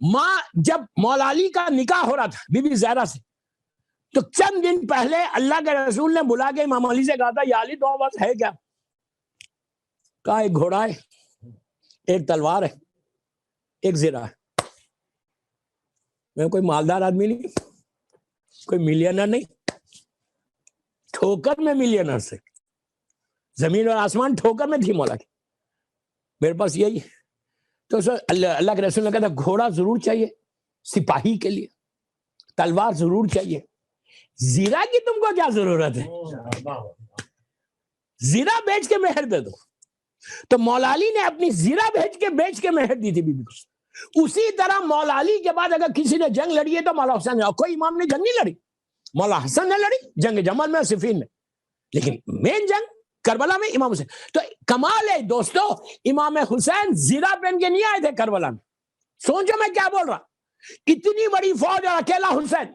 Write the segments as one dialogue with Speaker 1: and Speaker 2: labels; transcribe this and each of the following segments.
Speaker 1: ماں جب مولا علی کا نکاح ہو رہا تھا بی بی زہرا سے، تو چند دن پہلے اللہ کے رسول نے بلا کے امام علی سے کہا تھا یا علی تو بس ہے کیا؟ کہا ایک گھوڑا ہے، ایک تلوار ہے، ایک زرہ ہے. میں کوئی مالدار آدمی نہیں، کوئی ملینر نہیں، ٹھوکر میں ملینر سے، زمین اور آسمان ٹھوکر میں تھی مولا کی، میرے پاس یہی. تو اللہ کے رسول نے کہا تھا گھوڑا ضرور چاہیے سپاہی کے لیے، تلوار ضرور چاہیے، زیرہ کی تم کو کیا ضرورت ہے؟ زیرہ بیچ کے مہر دے دو. تو مولا علی نے اپنی زیرہ بیچ کے مہر دی تھی بی بی کو. اسی طرح مولا علی کے بعد اگر کسی نے جنگ لڑی ہے تو مولا حسین نے، کوئی امام نے جنگ نہیں لڑی، مولا حسن نے لڑی جنگ جمل میں، صفین میں، لیکن مین جنگ کربلا میں امام حسین. تو کمال ہے دوستو، امام حسین زیرہ پہن کے نہیں آئے تھے کربلا میں. سوچو میں کیا بول رہا، اتنی بڑی فوج اور اکیلا حسین.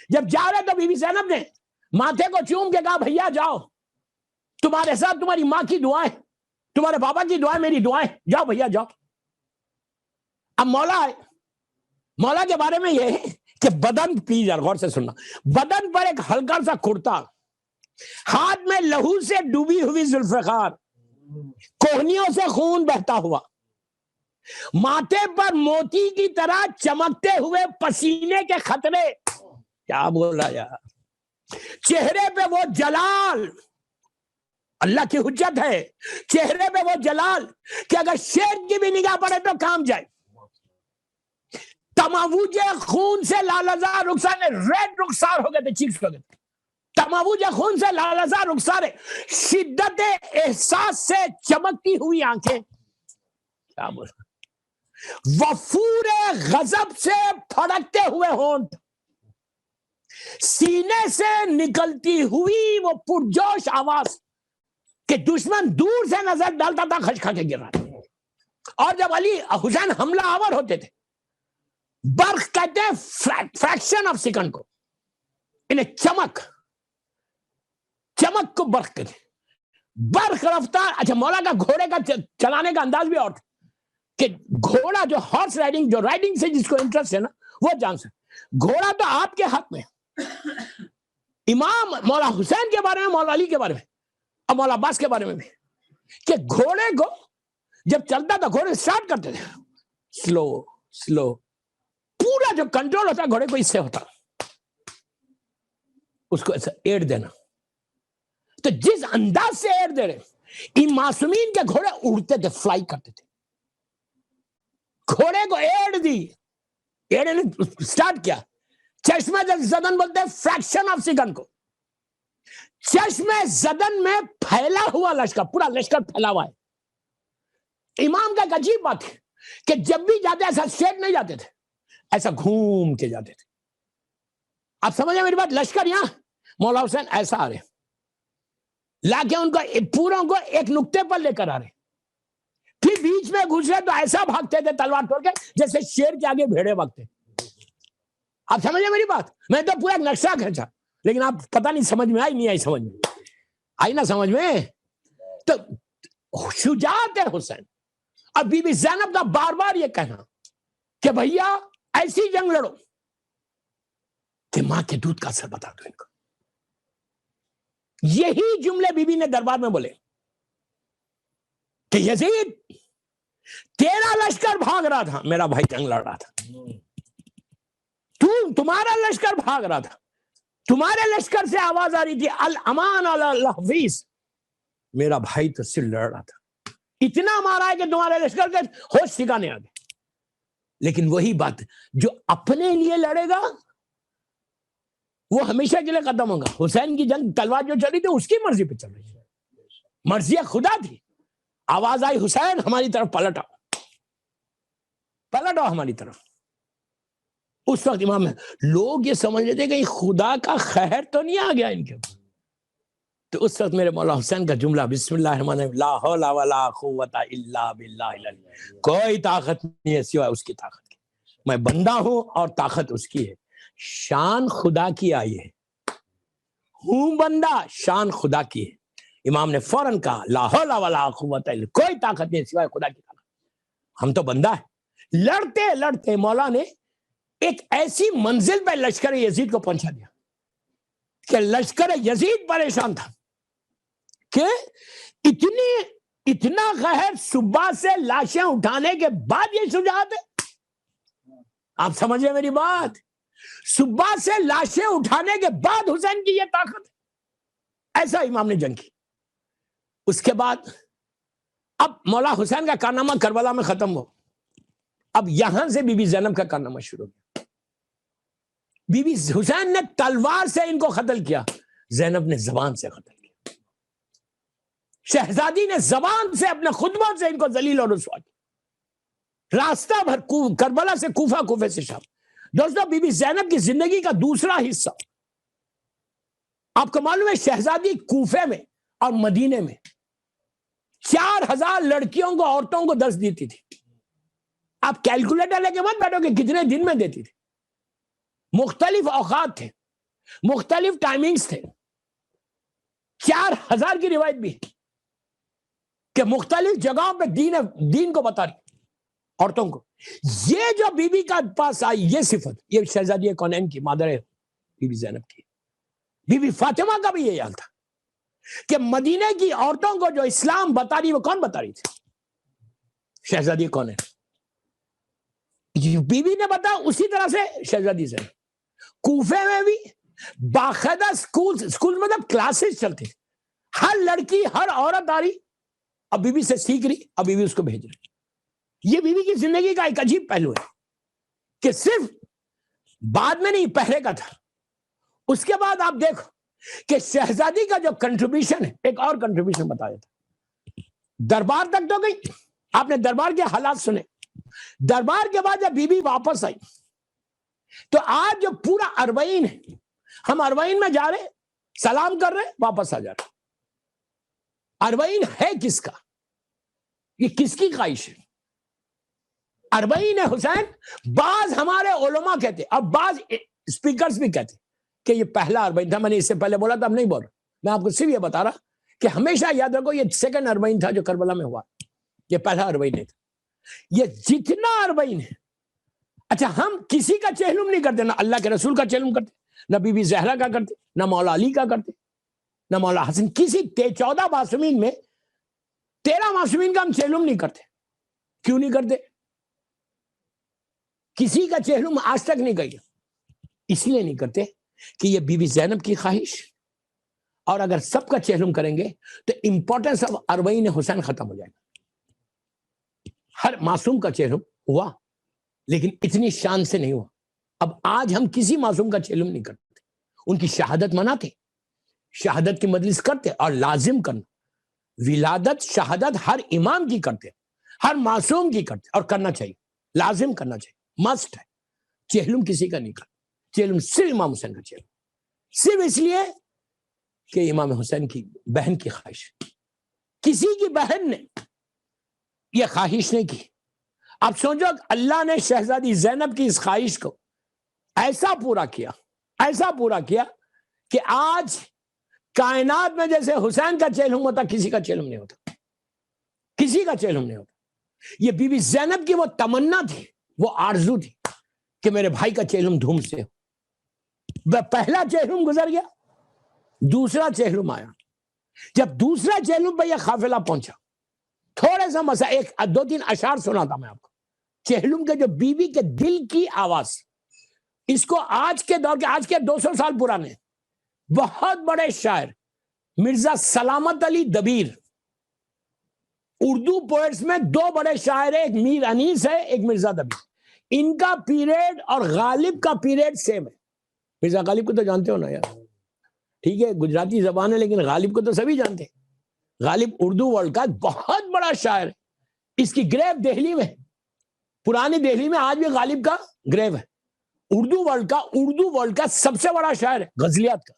Speaker 1: جب جا رہے تو بی بی زینب نے ماتھے کو چوم کے کہا بھیا جاؤ، تمہارے ساتھ تمہاری ماں کی دعائیں، تمہارے بابا کی دعائیں، میری دعائیں، جاؤ بھیا جاؤ. اب مولا کے بارے میں یہ ہے کہ بدن، پلیز یار غور سے سننا، بدن پر ایک ہلکا سا کرتا، ہاتھ میں لہو سے ڈوبی ہوئی زلفقار، کوہنیوں سے خون بہتا ہوا، ماتھے پر موتی کی طرح چمکتے ہوئے پسینے کے خطرے. کیا بول رہا یار، چہرے پہ وہ جلال، اللہ کی حجت ہے، چہرے پہ وہ جلال کہ اگر شیر کی بھی نگاہ پڑے تو کام جائے. تماوج خون سے لالزار رخسار، ریڈ رخسار ہو گئے تھے، چیکس ہو گئے تھے. تماوج خون سے لالزار رخسار، شدت احساس سے چمکتی ہوئی آنکھیں. کیا بول رہا، وفور غضب سے پھڑکتے ہوئے ہونٹ، سینے سے نکلتی ہوئی وہ پرجوش آواز کہ دشمن دور سے نظر ڈالتا تھا خش کھا کے گر رہا تھا. اور جب علی حسین حملہ آور ہوتے تھے، برق کہتے ہیں فریکشن آف سیکنڈ کو، انہیں چمک کو برق کہتے ہیں، برق رفتار. اچھا مولا کا گھوڑے کا چلانے کا انداز بھی اور تھا کہ گھوڑا جو ہارس رائڈنگ، جو رائڈنگ سے جس کو انٹرسٹ ہے نا وہ جان سکتے. گھوڑا تو آپ کے حق میں، امام مولا حسین کے بارے میں، مولا علی کے بارے میں اور مولا عباس کے بارے میں بھی، کہ گھوڑے کو جب چلتا تھا گھوڑے سٹارٹ کرتے تھے سلو، پورا جو کنٹرول ہوتا گھوڑے کو اس سے ہوتا، اس کو ایسا ایڑ دینا. تو جس انداز سے ایڑ دے رہے ان معصومین کے گھوڑے اڑتے تھے، فلائی کرتے تھے. گھوڑے کو ایڑ دی، ایڑ نے سٹارٹ کیا. چشمہ زدن بولتے ہیں فریکشن آف سیکنڈ کو. چشمہ زدن میں پھیلا ہوا لشکر، پورا لشکر پھیلا ہوا ہے. امام کا ایک عجیب بات ہے کہ جب بھی جاتے ایسا اسٹریٹ نہیں جاتے تھے، ایسا گھوم کے جاتے تھے. آپ سمجھیں میری بات، لشکر یہاں، مولا حسین ایسا آ رہے، لا کے ان کو پوروں کو ایک نقطے پر لے کر آ رہے، پھر بیچ میں گھسے تو ایسا بھاگتے تھے تلوار توڑ کے جیسے شیر کے آگے بھیڑے بھاگتے. آپ سمجھیں میری بات، میں تو پورا نقشہ کھینچا، لیکن آپ پتہ نہیں سمجھ میں آئی نہیں آئی، سمجھ میں آئی نہ سمجھ میں. تو شجاعت ہے حسین. اور بی بی زینب کا بار بار یہ کہنا کہ بھیا ایسی جنگ لڑو کہ ماں کے دودھ کا اثر بتا دو ان کو. یہی جملے بی بی نے دربار میں بولے کہ یزید تیرا لشکر بھاگ رہا تھا، میرا بھائی جنگ لڑ رہا تھا، تمہارا لشکر بھاگ رہا تھا، تمہارے لشکر سے آواز آ رہی تھی الامان علی الحفیظ، میرا بھائی تو صرف لڑ رہا تھا، اتنا مارا ہے کہ تمہارے لشکر کے ہوش ٹھکانے آ گئے. لیکن وہی بات، جو اپنے لیے لڑے گا وہ ہمیشہ کے لیے ختم ہوگا. حسین کی جنگ تلوار جو چلی تھی اس کی مرضی پہ چل رہی ہے، مرضی خدا تھی. آواز آئی حسین ہماری طرف پلٹ آؤ ہماری طرف. اس وقت امام لوگ یہ سمجھ لیتے کہ خدا کا خیر تو نہیں آ گیا ان کے اوپر. تو اس وقت میرے مولا حسین کا جملہ بسم اللہ الرحمن الرحیم، لا حول ولا قوت الا باللہ العلی، کوئی طاقت نہیں ہے سوائے اس کی طاقت کی. میں بندہ ہوں اور طاقت اس کی ہے. شان خدا کی آئی ہے، ہوں بندہ، شان خدا کی ہے. امام نے فوراً کہا لا حول ولا قوت الا، کوئی طاقت نہیں سوائے خدا کی طاقت. ہم تو بندہ ہے لڑتے لڑتے مولا نے ایک ایسی منزل پہ لشکر یزید کو پہنچا دیا کہ لشکر یزید پریشان تھا کہ اتنا قہر، صبح سے لاشیں اٹھانے کے بعد یہ شجاعت ہے؟ آپ سمجھے میری بات؟ صبح سے لاشیں اٹھانے کے بعد حسین کی یہ طاقت ہے، ایسا امام نے جنگ کی۔ اس کے بعد اب مولا حسین کا کارنامہ کربلا میں ختم ہو، اب یہاں سے بی بی زینب کا کارنامہ شروع ہو۔ بی بی حسین نے تلوار سے ان کو قتل کیا، زینب نے زبان سے قتل کیا۔ شہزادی نے زبان سے اپنے خطبوں سے ان کو ذلیل اور رسوا کیا، راستہ بھر کربلا سے کوفہ، کوفے سے شام۔ دوستو، بی بی زینب کی زندگی کا دوسرا حصہ، آپ کو معلوم ہے شہزادی کوفے میں اور مدینے میں 4000 لڑکیوں کو، عورتوں کو درس دیتی تھی۔ آپ کیلکولیٹر لے کے مت بیٹھو کہ کتنے دن میں دیتی تھی، مختلف اوقات تھے، مختلف ٹائمنگز تھے۔ 4000 کی روایت بھی ہے کہ مختلف جگہوں پہ دین کو بتا رہی عورتوں کو۔ یہ جو بی بی کا پاس آئی یہ صفت، یہ شہزادی کونین کی مادر ہے بی بی زینب کی۔ بی بی فاطمہ کا بھی یہ حال تھا کہ مدینے کی عورتوں کو جو اسلام بتا رہی، وہ کون بتا رہی تھی؟ شہزادی کونین۔ بی بی نے بتایا، اسی طرح سے شہزادی زینب۔ کوفے میں بھی باقاعدہ سکول مطلب کلاسز چلتے، ہر لڑکی، ہر عورت آ رہی، اب بی بی سے سیکھ رہی، اب بی بی اس کو بھیج رہی۔ یہ بی بی کی زندگی کا ایک عجیب پہلو ہے کہ صرف بعد میں نہیں، پہلے کا تھا۔ اس کے بعد آپ دیکھو کہ شہزادی کا جو کنٹریبیوشن ہے، ایک اور کنٹریبیوشن بتایا تھا۔ دربار تک تو گئی، آپ نے دربار کے حالات سنے۔ دربار کے بعد جب بی بی واپس آئی تو آج جو پورا اربعین ہے، ہم اربعین میں جا رہے، سلام کر رہے، واپس آ جا رہے۔ اربعین ہے کس کا؟ یہ کس کی خواہش ہے؟ اربعین حسین بعض ہمارے علماء کہتے، اب بعض اسپیکرز بھی کہتے کہ یہ پہلا اربعین تھا۔ میں نے اس سے پہلے بولا تھا، اب نہیں بول رہا، میں آپ کو صرف یہ بتا رہا کہ ہمیشہ یاد رکھو یہ سیکنڈ اربعین تھا جو کربلا میں ہوا، یہ پہلا اربعین نہیں تھا۔ یہ جتنا اربعین ہے، اچھا ہم کسی کا چہلم نہیں کرتے، نہ اللہ کے رسول کا چہلم کرتے، نہ بی بی زہرا کا کرتے، نہ مولا علی کا کرتے، نہ مولا حسن، کسی 14 معصومین میں 13 معصومین کا ہم چہلم نہیں کرتے۔ کیوں نہیں کرتے؟ کسی کا چہلم آج تک نہیں کیا، اس لیے نہیں کرتے کہ یہ بی بی زینب کی خواہش، اور اگر سب کا چہلم کریں گے تو امپورٹنس آف اربعین حسین ختم ہو جائے گا۔ ہر معصوم کا چہلم ہوا لیکن اتنی شان سے نہیں ہوا۔ اب آج ہم کسی معصوم کا چہلم نہیں کرتے، ان کی شہادت مناتے، شہادت کی مجلس کرتے، اور لازم کرنا، ولادت شہادت ہر امام کی کرتے، ہر معصوم کی کرتے، اور کرنا چاہیے، لازم کرنا چاہیے، مسٹ ہے۔ چہلم کسی کا نہیں کرتا، چہلم صرف امام حسین کا چہلم، صرف اس لیے کہ امام حسین کی بہن کی خواہش، کسی کی بہن نے یہ خواہش نہیں کی۔ اب سوچو اللہ نے شہزادی زینب کی اس خواہش کو ایسا پورا کیا کہ آج کائنات میں جیسے حسین کا چہلم ہوتا، کسی کا چہلم نہیں ہوتا، کسی کا چہلم نہیں ہوتا۔ یہ بی بی زینب کی وہ تمنا تھی، وہ آرزو تھی کہ میرے بھائی کا چہلم دھوم سے ہو۔ پہلا چہلم گزر گیا، دوسرا چہلم آیا۔ جب دوسرا چہلم پہ یہ قافلہ پہنچا، تھوڑے سا مسئلہ، ایک 2-3 اشعار سنا تھا میں آپ کو، چہلم کے جو بی بی کے دل کی آواز، اس کو آج کے دور کے، آج کے 200 سال پرانے بہت بڑے شاعر مرزا سلامت علی دبیر، اردو پوئٹس میں 2 بڑے شاعر ہیں، ایک میر انیس ہے، ایک مرزا دبیر۔ ان کا پیریڈ اور غالب کا پیریڈ سیم ہے۔ مرزا غالب کو تو جانتے ہو نا یار، ٹھیک ہے گجراتی زبان ہے لیکن غالب کو تو سبھی جانتے ہیں۔ غالب اردو ورلڈ کا بہت بڑا شاعر ہے، اس کی گریو دہلی میں، پرانی دہلی میں آج بھی غالب کا گریو ہے۔ اردو ورلڈ کا سب سے بڑا شاعر ہے، غزلیات کا۔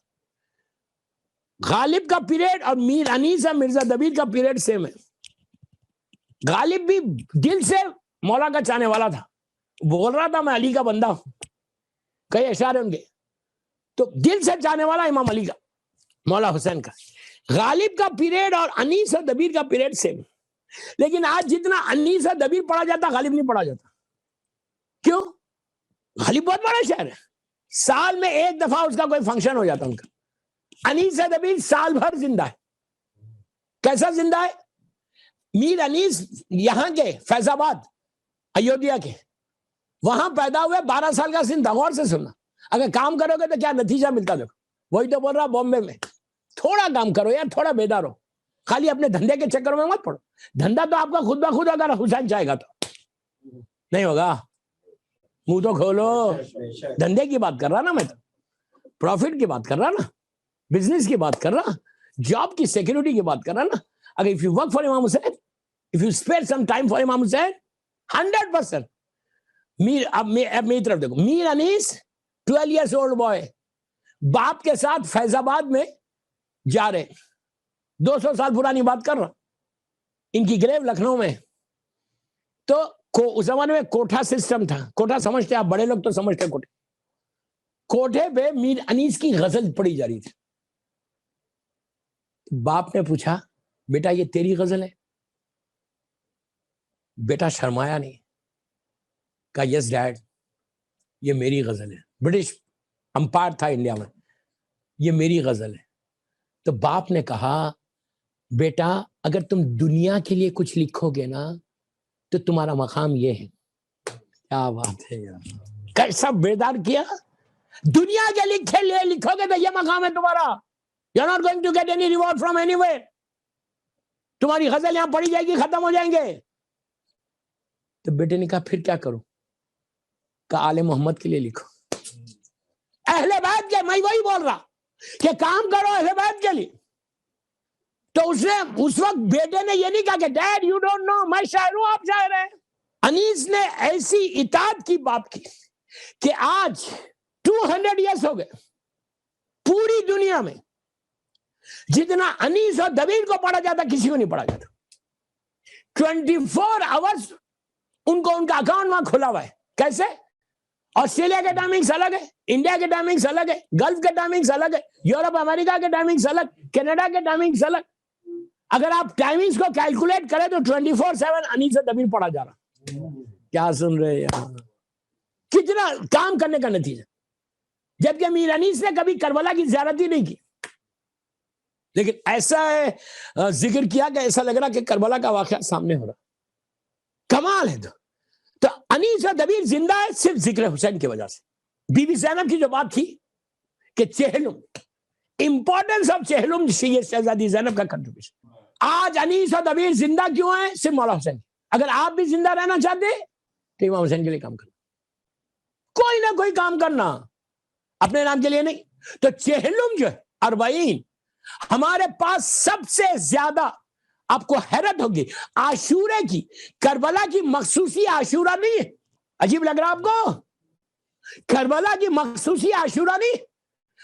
Speaker 1: غالب کا پیریڈ اور میر انیس ہے مرزا دبیر کا پیریڈ سیم ہے۔ غالب بھی دل سے مولا کا چاہنے والا تھا، بول رہا تھا میں علی کا بندہ ہوں، کئی اشعار ہیں ان کے، تو دل سے چاہنے والا امام علی کا، مولا حسین کا۔ غالب کا پیریڈ اور انیس اور دبیر کا پیریڈ سیم، لیکن آج جتنا انیس اور دبیر پڑھا جاتا غالب نہیں پڑھا جاتا۔ کیوں؟ غالب بہت بڑا شہر ہے، سال میں ایک دفعہ اس کا کوئی فنکشن ہو جاتا ان کا. انیس دبیر سال بھر زندہ ہے. کیسا زندہ ہے؟ میر انیس یہاں کے فیض آباد ایودھیا کے وہاں پیدا ہوئے، 12 سال کا سن تھا. غور سے سننا، اگر کام کرو گے تو کیا نتیجہ ملتا. دیکھو وہی تو بول رہا بامبے میں تھوڑا کام کرو یار، تھوڑا بیدار ہو، خالی اپنے دھندے کے چکر میں مت پڑو. دھندا تو آپ کا خود بخود اگر حسین چاہے گا تو نہیں ہوگا. منہ تو کھولو. دھندے کی بات کر رہا نا میں، تو پروفٹ کی بات کر رہا نا، بزنس کی بات کر رہا، جاب کی سیکورٹی کی بات کر رہا نا. اگر if you work for امام حسین, if you spare some time for امام حسین 100%. اب میری طرف دیکھو، میر انیس 12 years old boy باپ کے ساتھ فیض آباد میں جا رہے، 200 سال پرانی بات کر رہا. ان کی گریو لکھنؤ میں. تو اس زمانے میں کوٹھا سسٹم تھا. کوٹھا سمجھتے آپ، بڑے لوگ تو سمجھتے کوٹھے. کوٹھے پہ میر انیس کی غزل پڑھی جا رہی تھی. باپ نے پوچھا بیٹا یہ تیری غزل ہے؟ بیٹا شرمایا نہیں، کہا یس ڈیڈ یہ میری غزل ہے. برٹش امپائر تھا انڈیا میں، یہ میری غزل ہے. تو باپ نے کہا بیٹا اگر تم دنیا کے لیے کچھ لکھو گے نا تو تمہارا مقام یہ ہے. کیا بات ہے یار، کیسا بیدار کیا. دنیا کے لیے لکھو گے تو یہ مقام ہے تمہارا. You're not going to get any reward from anywhere. تمہاری غزل یہاں پڑھی جائے گی، ختم ہو جائیں گے. تو بیٹے نے کہا پھر کیا کروں؟ کہا آل محمد کے لیے لکھو، اہل بیت کے. میں وہی بول رہا کہ کام کرو اہل بیت کے لیے. تو اس وقت بیٹے نے یہ نہیں کہا کہ ڈیڈ یو ڈونٹ نو میں شاعر ہوں آپ شاعر ہیں. انیس نے ایسی اطاعت کی باپ کی کہ آج 200 ایئرس ہو گئے، پوری دنیا میں جتنا انیس اور دبیر کو پڑھا جاتا کسی کو نہیں پڑھا جاتا. 24 آورس ان کو ان کا اکاؤنٹ وہاں کھلا ہوا ہے. کیسے؟ آسٹریلیا کے ٹائمنگز الگ ہے، انڈیا کے ٹائمنگز الگ ہے، گلف کے ٹائمنگز الگ ہے، یورپ امریکہ کے ٹائمنگز الگ، کینیڈا کے ٹائمنگز الگ. اگر آپ ٹائمنگز کو کیلکولیٹ کریں تو 24/7 انیس اور دبیر پڑھا جا رہا. کیا سن رہے ہیں؟ کتنا کام کرنے کا نتیجہ. جبکہ میر انیس نے کبھی کربلا کی زیارت ہی نہیں کی، لیکن ایسا ہے ذکر کیا کہ ایسا لگ رہا کہ کربلا کا واقعہ سامنے ہو رہا. کمال ہے. تو انیس اور دبیر زندہ ہے صرف ذکر حسین کی وجہ سے. بی بی زینب کی جو بات تھی کہ چہلم، امپورٹنس آف چہلم، شہزادی زینب کا کنٹریبیوشن. آج انیس اور دبیر زندہ کیوں ہیں؟ صرف مولا حسین. اگر آپ بھی زندہ رہنا چاہتے تو امام حسین کے لیے کام کرنا، کوئی نہ کوئی کام کرنا، اپنے نام کے لیے نہیں. تو چہلم جو ہے 40 ہمارے پاس سب سے زیادہ، آپ کو حیرت ہوگی، عاشورے کی، کربلا کی مخصوصی عاشورہ نہیں ہے. عجیب لگ رہا آپ کو؟ کربلا کی مخصوصی عاشورہ نہیں.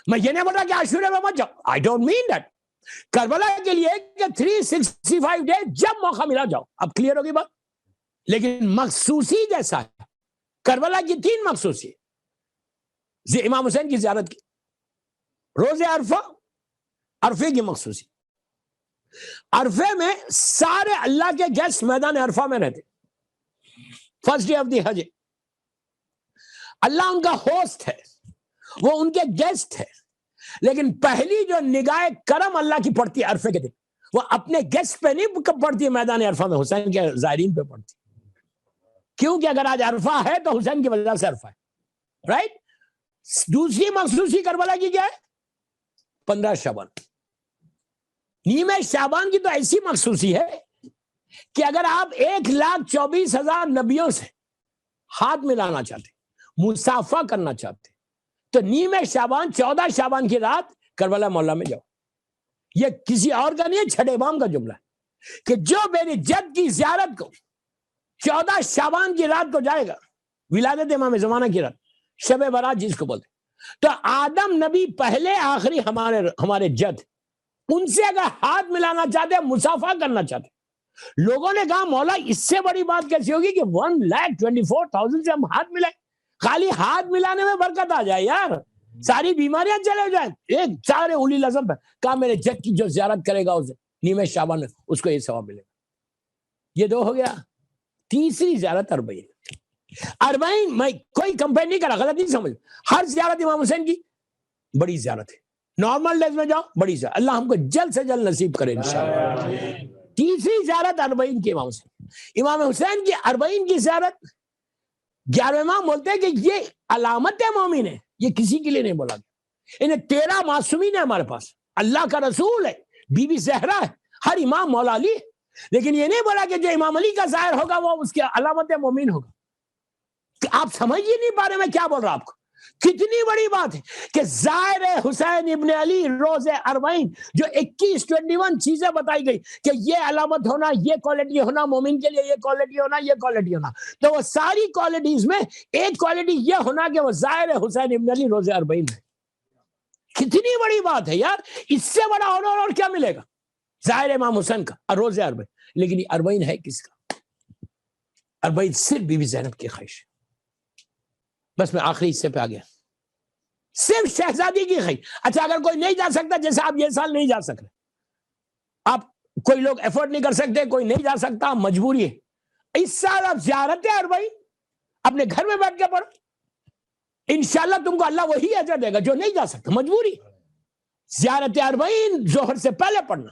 Speaker 1: میں یہ نہیں بول رہا کہ عاشورے میں مت جاؤ، I don't mean that. Karbala کے لیے کہ 365 ڈیز جب موقع ملا جاؤ. اب کلیئر ہوگی بات. لیکن مخصوصی جیسا ہے، کربلا کی 3 مخصوصی. امام حسین کی زیارت کی، روز عرفہ، عرفے کی مخصوصی. عرفے میں سارے اللہ کے گیسٹ میدان عرفہ میں رہتے. فرسٹ ڈے آف دی حج، اللہ ان کا ہوسٹ ہے، وہ ان کے گیسٹ ہے. لیکن پہلی جو نگاہ کرم اللہ کی پڑتی ہے عرفے کے دن، وہ اپنے گیسٹ پہ نہیں پڑتی ہے میدان عرفہ میں، حسین کے زائرین پہ پڑتی. کیونکہ اگر آج عرفہ ہے تو حسین کی وجہ سے عرفہ ہے. رائٹ. دوسری مخصوصی کربلا کی کیا ہے؟ 15 شعبان. نیمہ شعبان کی تو ایسی مخصوصی ہے کہ اگر آپ 1,24,000 نبیوں سے ہاتھ ملانا چاہتے، مصافحہ کرنا چاہتے، تو نیمہ شعبان 14 شعبان کی رات کربلا مولا میں جاؤ. یہ کسی اور کا نہیں ہے، چھٹے امام کا جملہ ہے کہ جو میری جد کی زیارت کو 14 شعبان کی رات کو جائے گا، ولادت امام زمانہ کی رات، شب برات جس کو بولتے. تو آدم نبی پہلے آخری ہمارے جد، ان سے اگر ہاتھ ملانا چاہتے، مصافحہ کرنا چاہتے. لوگوں نے کہا مولا اس سے بڑی بات کیسی ہوگی کہ 1,24,000 سے ہم ہاتھ ملائیں. خالی ہاتھ ملانے میں برکت آ جائے یار، ساری بیماریاں چلے جائیں. ایک سارے اولی العزم پہ کہا میرے جد کی جو زیارت کرے گا اسے نیمہ شعبان میں اس کو یہ ثواب ملے گا. یہ 2 ہو گیا. تیسری زیارت 40. اربعین میں کوئی کمپیئر نہیں کرا، غلط نہیں سمجھ، ہر زیارت امام حسین کی بڑی زیارت ہے، نارمل ڈیز میں جاؤ بڑی زیارت، اللہ ہم کو جلد سے جلد نصیب کرے انشاءاللہ۔ تیسری زیارت اربعین کی امام حسین کی اربعین کی زیارت، 11 امام بولتے ہیں کہ یہ علامت مومن ہے، یہ کسی کے لیے نہیں بولا گیا، انہیں 13 معصومین ہے ہمارے پاس، اللہ کا رسول ہے، بی بی زہرا ہے، ہر امام مولا علی ہے، لیکن یہ نہیں بولا کہ جو امام علی کا ظاہر ہوگا وہ اس کی علامت مومن ہوگا۔ آپ سمجھ ہی نہیں پا رہے میں کیا بول رہا آپ کو، کتنی بڑی بات ہے کہ ظاہر حسین ابن علی روز اربعین جو 21 چیزیں بتائی گئی کہ یہ علامت ہونا، یہ کوالٹی ہونا، مومن کے لیے یہ کوالٹی ہونا، یہ کوالٹی ہونا، تو وہ ساری کوالٹیز میں ایک کوالٹی یہ ہونا کہ وہ ظاہر حسین ابن علی روز اربعین ہے۔ کتنی بڑی بات ہے یار، اس سے بڑا آنر اور کیا ملے گا؟ ظاہر امام حسین کا اور روز اربعین، لیکن یہ اربعین ہے کس کا؟ اربعین صرف بی بی زینب کی خواہش ہے۔ بس میں آخری حصے پہ آ گیا، صرف شہزادی کی خواہش۔ اچھا اگر کوئی نہیں جا سکتا، جیسے آپ یہ سال نہیں جا سکتے، آپ کوئی لوگ ایفورٹ نہیں کر سکتے، کوئی نہیں جا سکتا، مجبوری ہے، اس سال آپ زیارت اربعین اپنے گھر میں بیٹھ کے پڑھو، انشاءاللہ تم کو اللہ وہی اجر دے گا۔ جو نہیں جا سکتا مجبوری، زیارت اربعین ظہر سے پہلے پڑھنا،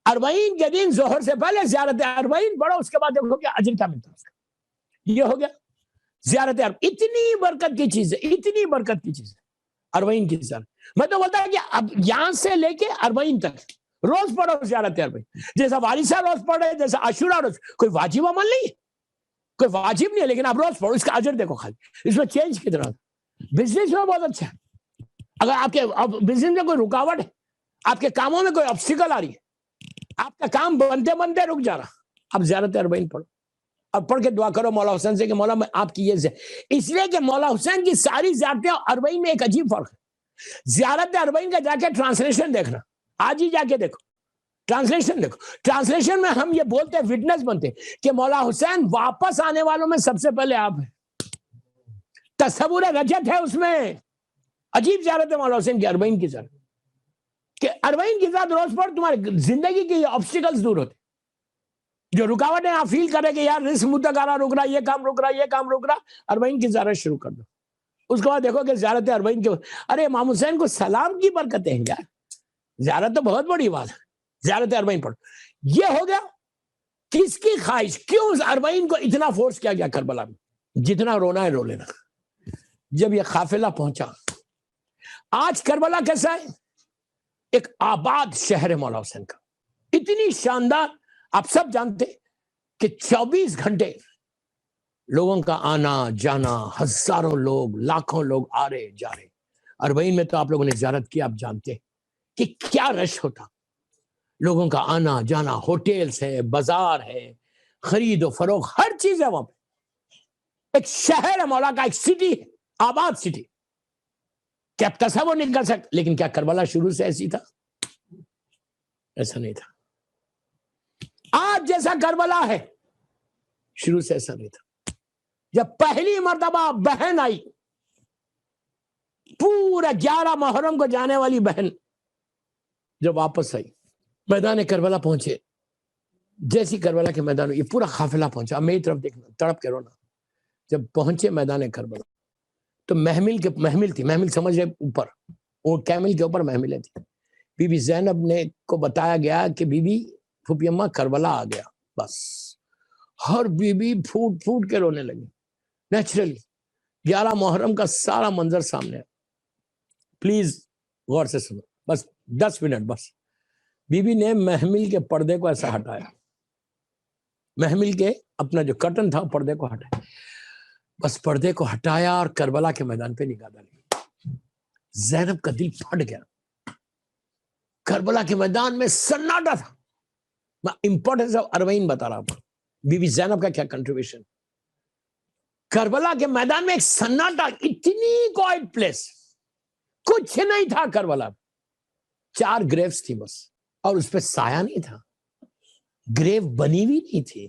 Speaker 1: اربعین کے دن ظہر سے پہلے زیارت اربعین پڑھو، اس کے بعد دیکھو کہ اجر کیا ملتا ہے۔ یہ ہو گیا زیارت اربعین، اتنی برکت کی چیز ہے، اتنی برکت کی چیز ہے اربعین کی زیارت۔ میں تو بولتا ہوں کہ اب یہاں سے لے کے اربعین تک روز پڑھو زیارت اربعین، جیسا والدہ روز پڑھ رہے، جیسا عاشورہ روز، کوئی واجب عمل نہیں ہے، کوئی واجب نہیں ہے، لیکن آپ روز پڑھو، اس کا اجر دیکھو خالی۔ اس میں چینج کتنا، بزنس میں بہت اچھا ہے، اگر آپ کے بزنس میں کوئی رکاوٹ ہے، آپ کے کاموں میں کوئی آبسٹیکل آ رہی ہے، آپ کا کام بنتے بنتے رک جا رہا، آپ زیارت اربعین پڑھو اور پڑھ کے دعا کرو مولا حسین سے کہ مولا میں آپ کی یہ اس لیے کہ مولا حسین کی ساری زیارتیں اربعین میں ایک عجیب فرق ہے۔ زیارت اربعین کا جا کے ٹرانسلیشن دیکھنا، آج ہی جا کے دیکھو، ٹرانسلیشن دیکھو، ٹرانسلیشن میں ہم یہ بولتے ہیں، وٹنس بنتے ہیں کہ مولا حسین واپس آنے والوں میں سب سے پہلے آپ ہیں، تصور رجت ہے اس میں، عجیب زیارت ہے مولا حسین کی اربعین کی زیارت، کہ اربعین کی زیارت روز پڑھ، تمہاری زندگی کی آبسٹیکلز دور ہوتے، جو رکاوٹیں آپ فیل کرے کہ یار رزق مجھ تک آ رہا، رک رہا، یہ کام رک رہا، یہ کام رک رہا، اربعین کی زیارت شروع کر دو، اس کے بعد دیکھو کہ زیارت اربعین کے، ارے امام حسین کو سلام کی برکتیں ہیں یار، زیارت تو بہت بڑی بات ہے، زیارت اربعین پڑھو۔ یہ ہو گیا کس کی خواہش، کیوں اربعین کو اتنا فورس کیا گیا کربلا میں، جتنا رونا ہے رو لینا۔ جب یہ قافلہ پہنچا، آج کربلا کیسا ہے؟ ایک آباد شہر مولا حسین کا، اتنی شاندار، آپ سب جانتے کہ 24 گھنٹے لوگوں کا آنا جانا، ہزاروں لوگ، لاکھوں لوگ آ رہے جا رہے۔ اربعین میں تو آپ لوگوں نے زیارت کی، آپ جانتے کہ کیا رش ہوتا، لوگوں کا آنا جانا، ہوٹلز ہے، بازار ہے، خرید و فروخت، ہر چیز ہے وہاں پہ، ایک شہر ہے مولا کا، ایک سٹی ہے، آباد سٹی، کیا آپ تصور نہیں کر سکتے؟ لیکن کیا کربلا شروع سے ایسی تھا؟ ایسا نہیں تھا۔ آج جیسا کربلا ہے شروع سے ایسا نہیں تھا۔ جب پہلی مرتبہ بہن آئی، پورا 11 محرم کو جانے والی بہن جب واپس آئی، میدان کربلا پہنچے، جیسی کربلا کے میدان، یہ پورا قافلہ پہنچا، اب میری طرف دیکھنا، تڑپ کے رونا، جب پہنچے میدان کربلا تو محمل تھی، محمل سمجھ رہے اوپر، وہ کیمل کے اوپر محملیں تھی، بی بی زینب نے کو بتایا گیا کہ بی بی پھوپھی اماں کربلا آ گیا، بس ہر بی بی پھوٹ پھوٹ کے رونے لگی، نیچرلی 11 محرم کا سارا منظر سامنے ہے۔ پلیز غور سے سنو، بس 10 منٹ بس۔ بی بی نے محمل کے پردے کو ایسا ہٹایا، محمل کے اپنا جو کرٹن تھا پردے کو ہٹایا، بس پردے کو ہٹایا اور کربلا کے میدان پہ نگاہ ڈالی۔ زینب کا دل پھٹ گیا، کربلا کے میدان میں سناٹا تھا۔ میں امپورٹنس آف اربعین بتا رہا ہوں، بی بی زینب کا کیا کنٹریبیوشن۔ کربلا کے میدان میں ایک سناٹا، اتنی کوائٹ پلیس، کچھ نہیں تھا کربلا میں، 4 گریوز تھی بس، اور اس پہ سایہ نہیں تھا، گریو بنی ہوئی نہیں تھی،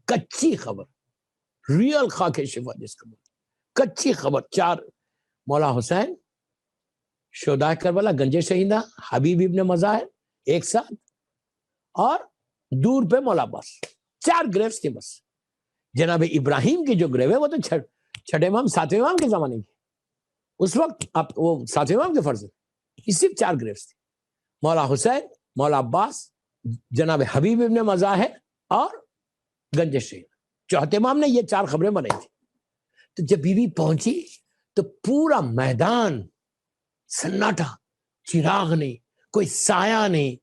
Speaker 1: کچی خبر، ریئل خاک شفا جس کو کچی خبر۔ 4 مولا حسین، شہدائے کربلا، گنج شہیدہ، حبیب ابن مظاہر ایک ساتھ، اور دور پہ مولا عباس، 4 گریوز تھی بس۔ جناب ابراہیم کی جو گریو ہے وہ تو چھٹے امام ساتویں امام کے زمانے کی، اس وقت آپ وہ ساتویں امام کے فرض ہے، صرف 4 گریوز تھی، مولا حسین، مولا عباس، جناب حبیب ابن مظاہر اور گنج شہید، چوتھے امام نے یہ 4 خبریں بنائی تھی۔ تو جب بی بی پہنچی تو پورا میدان سناٹا، چراغ نہیں، کوئی سایہ نہیں،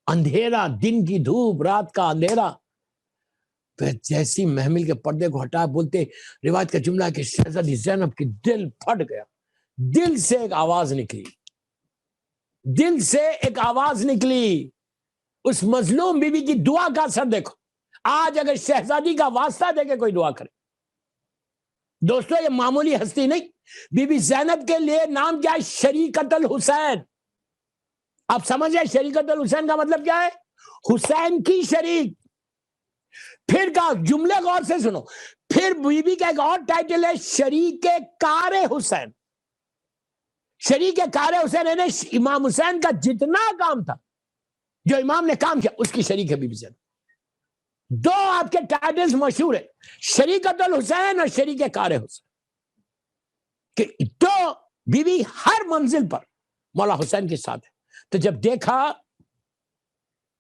Speaker 1: اندھیرا، دن کی دھوپ، رات کا اندھیرا۔ پھر جیسی محمل کے پردے کو ہٹا، بولتے روایت کا جملہ کہ شہزادی زینب کی دل پھٹ گیا، دل سے ایک آواز نکلی، دل سے ایک آواز نکلی۔ اس مظلوم بی بی کی دعا کا اثر دیکھو، آج اگر شہزادی کا واسطہ دے کے کوئی دعا کرے، دوستو یہ معمولی ہستی نہیں، بی بی زینب کے لیے نام کیا ہے؟ شریکت الحسین۔ آپ سمجھ گئے شریکت الحسین کا مطلب کیا ہے؟ حسین کی شریک۔ پھر کا جملے غور سے سنو، پھر بی بی کا ایک اور ٹائٹل ہے شریک کار حسین۔ شریک کار حسین یعنی امام حسین کا جتنا کام تھا، جو امام نے کام کیا، اس کی شریک ہے بی بی زینب۔ 2 آپ کے ٹائٹلز مشہور ہیں، شریکت الحسین اور شریک کار حسین، کہ 2 بی بی ہر منزل پر مولا حسین کے ساتھ ہے۔ تو جب دیکھا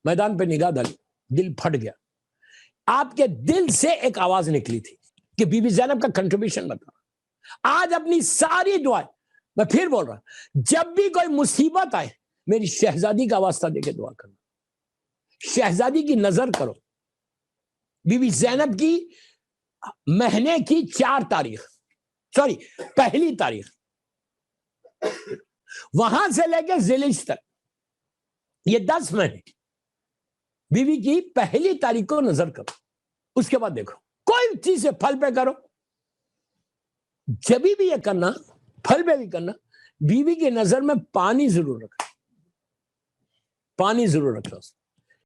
Speaker 1: میدان پہ نگاہ ڈالی، دل پھٹ گیا۔ آپ کے دل سے ایک آواز نکلی تھی کہ بی بی زینب کا کنٹریبیوشن بتا۔ آج اپنی ساری دعائیں، میں پھر بول رہا ہوں، جب بھی کوئی مصیبت آئے میری شہزادی کا واسطہ دے کے دعا کرنا، شہزادی کی نظر کرو۔ بی بی زینب کی مہینے کی 4 تاریخ، پہلی تاریخ، وہاں سے لے کے ذیلحجہ تک، یہ 10 مہینے بی بی کی پہلی تاریخ کو نظر کرو، اس کے بعد دیکھو کوئی چیز سے پھل پہ کرو۔ جب بھی یہ کرنا، پھل پہ بھی کرنا، بی بی کی نظر میں پانی ضرور رکھنا، پانی ضرور رکھنا۔